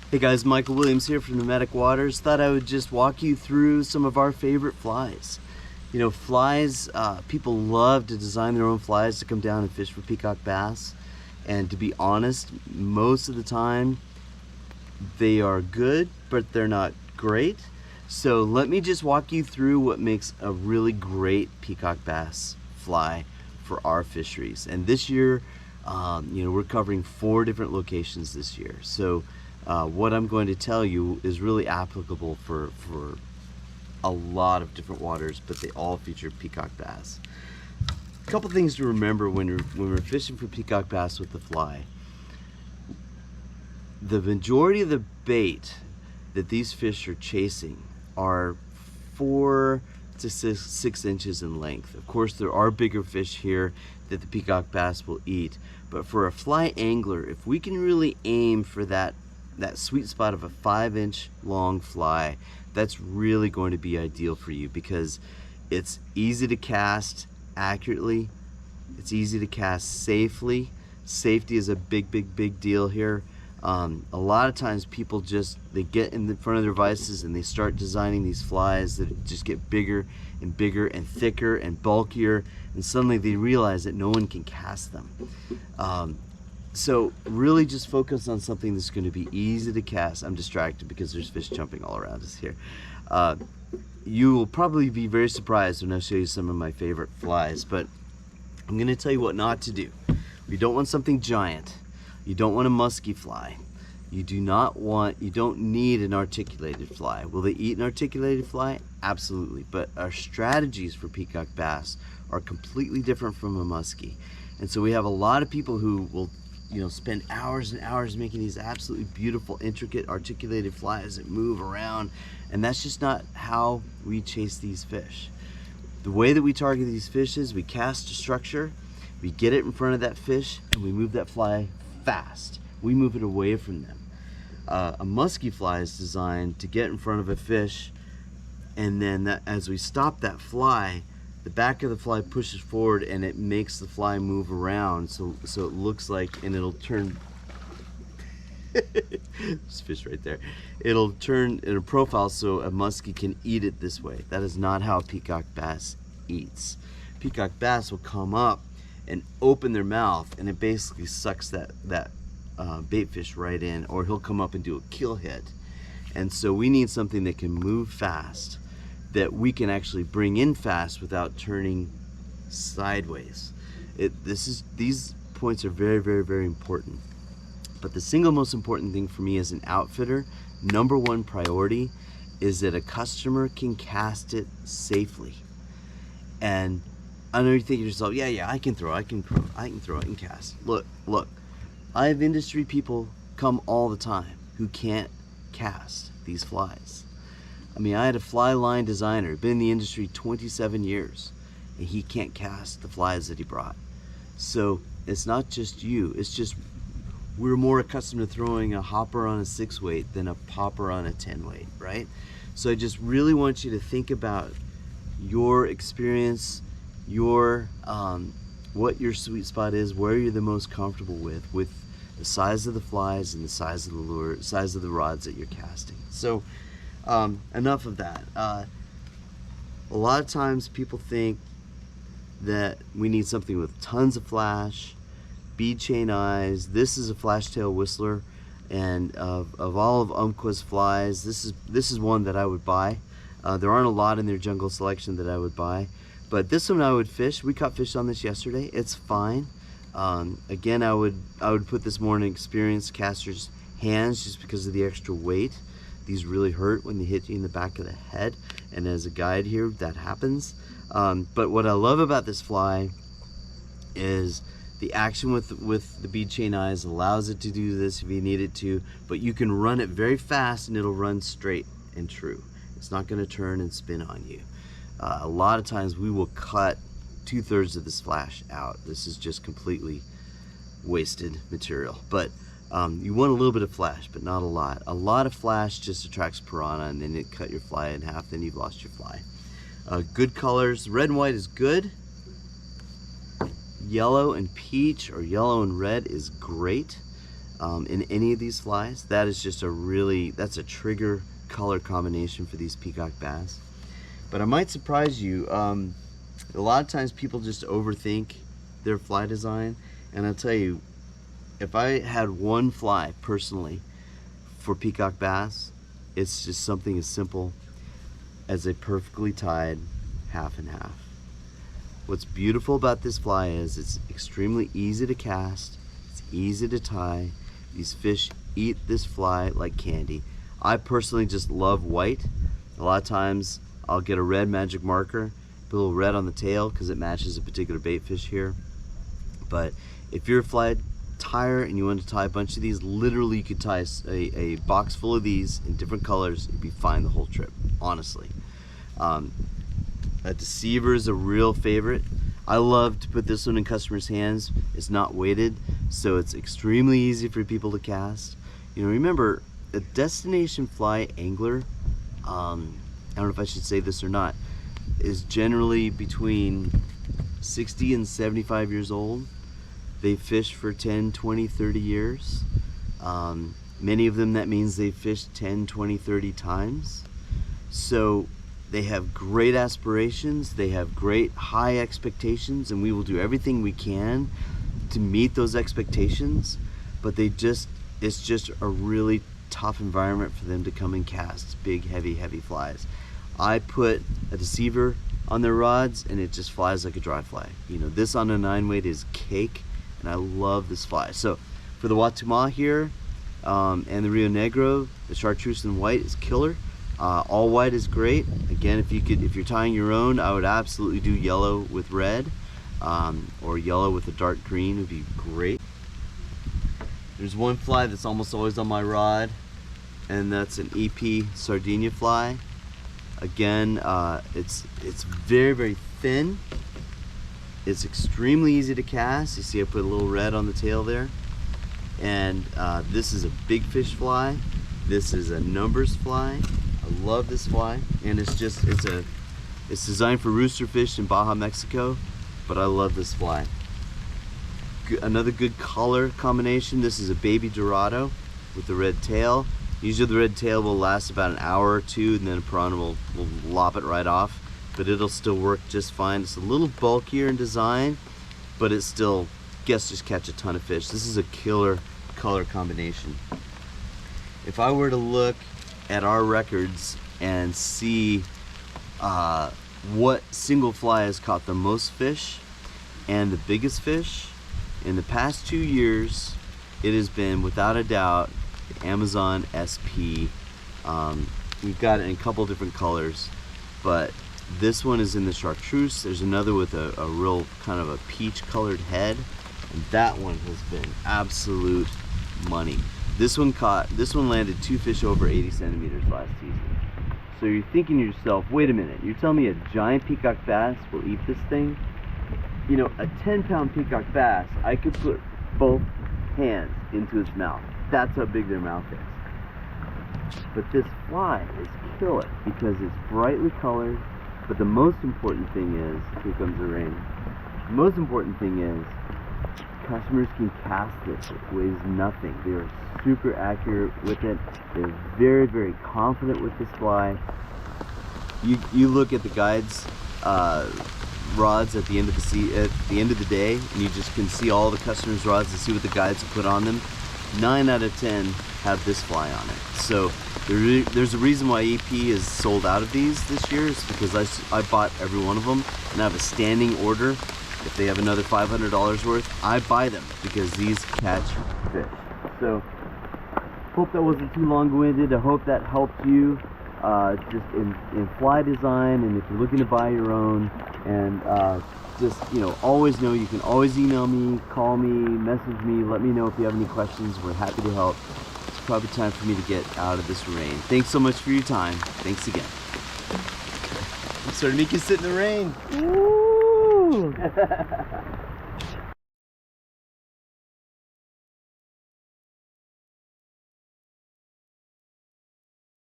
Hey guys, Michael Williams here from Nomadic Waters. Thought I would just walk you through some of our favorite flies. You know, flies, people love to design their own flies to come down and fish for peacock bass. And to be honest, most of the time they are good, but they're not great. So let me just walk you through what makes a really great peacock bass fly for our fisheries. And this year, we're covering 4 different locations this year. So what I'm going to tell you is really applicable for a lot of different waters, but they all feature peacock bass. A couple things to remember when we're fishing for peacock bass with the fly. The majority of the bait that these fish are chasing are 4 to 6 inches in length. Of course, there are bigger fish here that the peacock bass will eat, but for a fly angler, if we can really aim for that sweet spot of a 5-inch long fly, that's really going to be ideal for you because it's easy to cast accurately, it's easy to cast safely. Safety is a big deal here. A lot of times people they get in the front of their devices and they start designing these flies that just get bigger and bigger and thicker and bulkier, and suddenly they realize that no one can cast them. So really just focus on something that's going to be easy to cast. I'm distracted because there's fish jumping all around us here. You will probably be very surprised when I show you some of my favorite flies, but I'm going to tell you what not to do. You don't want something giant. You don't want a musky fly. You don't need an articulated fly. Will they eat an articulated fly? Absolutely. But our strategies for peacock bass are completely different from a muskie. And so we have a lot of people who will spend hours and hours making these absolutely beautiful, intricate, articulated flies that move around, and that's just not how we chase these fish. The way that we target these fish is we cast a structure, we get it in front of that fish, and we move that fly fast. We move it away from them. A musky fly is designed to get in front of a fish, and then as we stop that fly, the back of the fly pushes forward and it makes the fly move around, so it looks like, and it'll turn there's fish right there. It'll turn in a profile so a muskie can eat it this way. That is not how peacock bass eats. Peacock bass will come up and open their mouth, and it basically sucks that bait fish right in, or he'll come up and do a kill hit. And so we need something that can move fast, that we can actually bring in fast without turning sideways. These points are very important. But the single most important thing for me as an outfitter, number 1 priority, is that a customer can cast it safely. And I know you're thinking to yourself, yeah, I can throw it and cast. Look, I have industry people come all the time who can't cast these flies. I mean, I had a fly line designer, been in the industry 27 years, and he can't cast the flies that he brought. So it's not just you, it's just we're more accustomed to throwing a hopper on a 6 weight than a popper on a 10 weight, right? So I just really want you to think about your experience, what your sweet spot is, where you're the most comfortable with the size of the flies and the size of the lure, size of the rods that you're casting. So enough of that. A lot of times people think that we need something with tons of flash, bead chain eyes. This is a flash tail whistler, and of all of Umpqua's flies, this is one that I would buy. There aren't a lot in their jungle selection that I would buy, but this one I would fish. We caught fish on this yesterday. It's fine. Again, I would put this more in an experienced caster's hands just because of the extra weight. These really hurt when they hit you in the back of the head, and as a guide here, that happens. But what I love about this fly is the action with the bead chain eyes allows it to do this if you need it to, but you can run it very fast and it'll run straight and true. It's not going to turn and spin on you. A lot of times we will cut 2/3 of this flash out. This is just completely wasted material. But you want a little bit of flash, but not a lot. A lot of flash just attracts piranha, and then it cut your fly in half, then you've lost your fly. Good colors, red and white is good. Yellow and peach or yellow and red is great. in any of these flies. That is just that's a trigger color combination for these peacock bass. But I might surprise you, a lot of times people just overthink their fly design, and I'll tell you, if I had one fly personally for peacock bass, it's just something as simple as a perfectly tied half and half. What's beautiful about this fly is it's extremely easy to cast, it's easy to tie. These fish eat this fly like candy. I personally just love white. A lot of times I'll get a red magic marker, put a little red on the tail because it matches a particular bait fish here. But if you're a fly tire and you want to tie a bunch of these, literally you could tie a box full of these in different colors. You'd be fine the whole trip, honestly. A deceiver is a real favorite. I love to put this one in customers' hands. It's not weighted, so it's extremely easy for people to cast. You know, remember, a destination fly angler, I don't know if I should say this or not, is generally between 60 and 75 years old. They fish for 10, 20, 30 years. Many of them, that means they fished 10, 20, 30 times. So they have great aspirations, they have great high expectations, and we will do everything we can to meet those expectations, but it's just a really tough environment for them to come and cast big, heavy flies. I put a deceiver on their rods and it just flies like a dry fly. You know, this on a 9-weight is cake, and I love this fly. So for the Watuma here and the Rio Negro, the chartreuse and white is killer. All white is great. Again, if you're tying your own, I would absolutely do yellow with red, or yellow with a dark green would be great. There's one fly that's almost always on my rod, and that's an EP Sardinia fly. Again, it's very, very thin. It's extremely easy to cast. You see I put a little red on the tail there. And this is a big fish fly. This is a numbers fly. I love this fly, and it's designed for rooster fish in Baja, Mexico, but I love this fly. Another good color combination, this is a baby Dorado with the red tail. Usually the red tail will last about an hour or two, and then a piranha will lop it right off, but it'll still work just fine. It's a little bulkier in design, but it still gets just catch a ton of fish. This is a killer color combination. If I were to look at our records and see what single fly has caught the most fish and the biggest fish, in the past 2 years, it has been without a doubt the Amazon SP. We've got it in a couple different colors, but this one is in the chartreuse. There's another with a real kind of a peach colored head, and that one has been absolute money. This one landed 2 fish over 80 centimeters last season. So you're thinking to yourself, wait a minute, you're telling me a giant peacock bass will eat this thing? You know, a 10-pound peacock bass, I could put both hands into its mouth. That's how big their mouth is. But this fly is killer because it's brightly colored, but the most important thing is, here comes the rain, the most important thing is, customers can cast this. It weighs nothing. They are super accurate with it. They're very, very confident with this fly. You look at the guides' rods at the end of the day, and you just can see all the customers' rods and see what the guides have put on them. 9 out of 10 have this fly on it. So there's a reason why EP is sold out of these this year. Is because I bought every one of them, and I have a standing order. If they have another $500 worth, I buy them because these catch fish. So, hope that wasn't too long-winded. I hope that helped you just in fly design, and if you're looking to buy your own. And just, you know, always know you can always email me, call me, message me, let me know if you have any questions. We're happy to help. It's probably time for me to get out of this rain. Thanks so much for your time. Thanks again. I'm starting to make you sit in the rain. Woo!